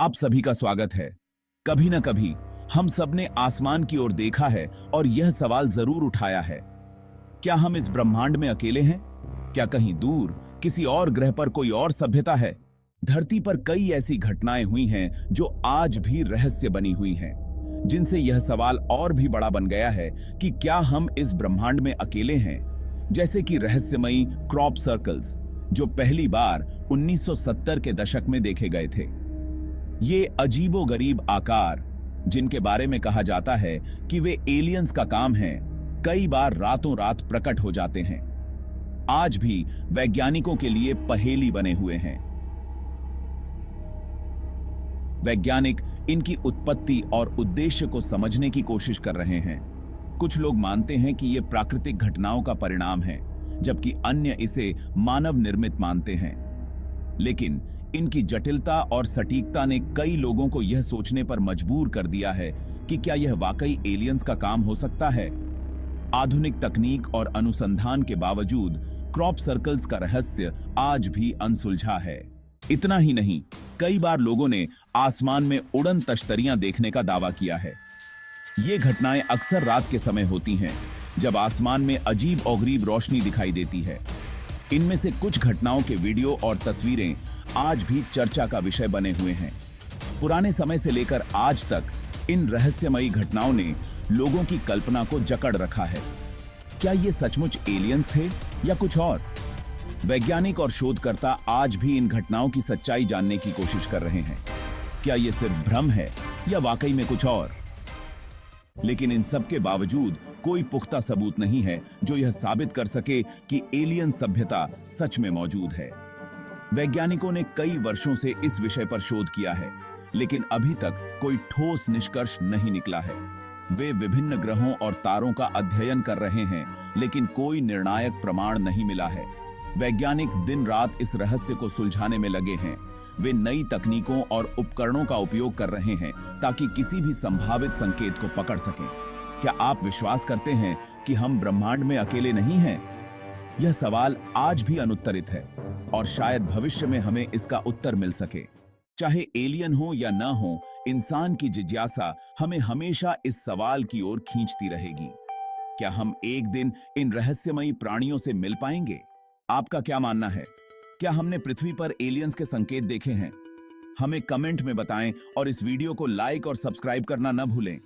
आप सभी का स्वागत है। कभी न कभी हम सबने आसमान की ओर देखा है और यह सवाल जरूर उठाया है, क्या हम इस ब्रह्मांड में अकेले हैं? क्या कहीं दूर किसी और ग्रह पर कोई और सभ्यता है? धरती पर कई ऐसी घटनाएं हुई हैं जो आज भी रहस्य बनी हुई हैं, जिनसे यह सवाल और भी बड़ा बन गया है कि क्या हम इस ब्रह्मांड में अकेले हैं? जैसे कि रहस्यमयी क्रॉप सर्कल्स, जो पहली बार 1970 के दशक में देखे गए थे। ये अजीबोगरीब आकार, जिनके बारे में कहा जाता है कि वे एलियंस का काम है, कई बार रातों रात प्रकट हो जाते हैं। आज भी वैज्ञानिकों के लिए पहेली बने हुए हैं। वैज्ञानिक इनकी उत्पत्ति और उद्देश्य को समझने की कोशिश कर रहे हैं। कुछ लोग मानते हैं कि ये प्राकृतिक घटनाओं का परिणाम है, जबकि अन्य इसे मानव निर्मित मानते हैं। लेकिन इनकी जटिलता और सटीकता ने कई लोगों को यह सोचने पर मजबूर कर दिया है कि क्या यह वाकई एलियंस का काम हो सकता है। आधुनिक तकनीक और अनुसंधान के बावजूद क्रॉप सर्कल्स का रहस्य आज भी अनसुलझा है। इतना ही नहीं, कई बार लोगों ने आसमान में उड़न तश्तरियां देखने का दावा किया है। ये घटनाएं अक्सर रात के समय होती हैं, जब आसमान में अजीब और गरीब रोशनी दिखाई देती है। इनमें से कुछ घटनाओं के वीडियो और तस्वीरें आज भी चर्चा का विषय बने हुए हैं। पुराने समय से लेकर आज तक इन रहस्यमयी घटनाओं ने लोगों की कल्पना को जकड़ रखा है। क्या ये सचमुच एलियंस थे या कुछ और? वैज्ञानिक और शोधकर्ता आज भी इन घटनाओं की सच्चाई जानने की कोशिश कर रहे हैं। क्या ये सिर्फ भ्रम है या वाकई में कुछ और? लेकिन इन सब के बावजूद कोई पुख्ता सबूत नहीं है जो यह साबित कर सके कि एलियन सभ्यता सच में मौजूद है। वैज्ञानिकों ने कई वर्षों से इस विषय पर शोध किया है, लेकिन अभी तक कोई ठोस निष्कर्ष नहीं निकला है। वे विभिन्न ग्रहों और तारों का अध्ययन कर रहे हैं, लेकिन कोई निर्णायक प्रमाण नहीं मिला है। वैज्ञानिक दिन रात इस रहस्य को सुलझाने में लगे हैं। वे नई तकनीकों और उपकरणों का उपयोग कर रहे हैं ताकि किसी भी संभावित संकेत को पकड़ सकें। क्या आप विश्वास करते हैं कि हम ब्रह्मांड में अकेले नहीं हैं? यह सवाल आज भी अनुत्तरित है और शायद भविष्य में हमें इसका उत्तर मिल सके। चाहे एलियन हो या न हो, इंसान की जिज्ञासा हमें हमेशा इस सवाल की ओर खींचती रहेगी। क्या हम एक दिन इन रहस्यमयी प्राणियों से मिल पाएंगे? आपका क्या मानना है? क्या हमने पृथ्वी पर एलियंस के संकेत देखे हैं? हमें कमेंट में बताएं और इस वीडियो को लाइक और सब्सक्राइब करना न भूलें।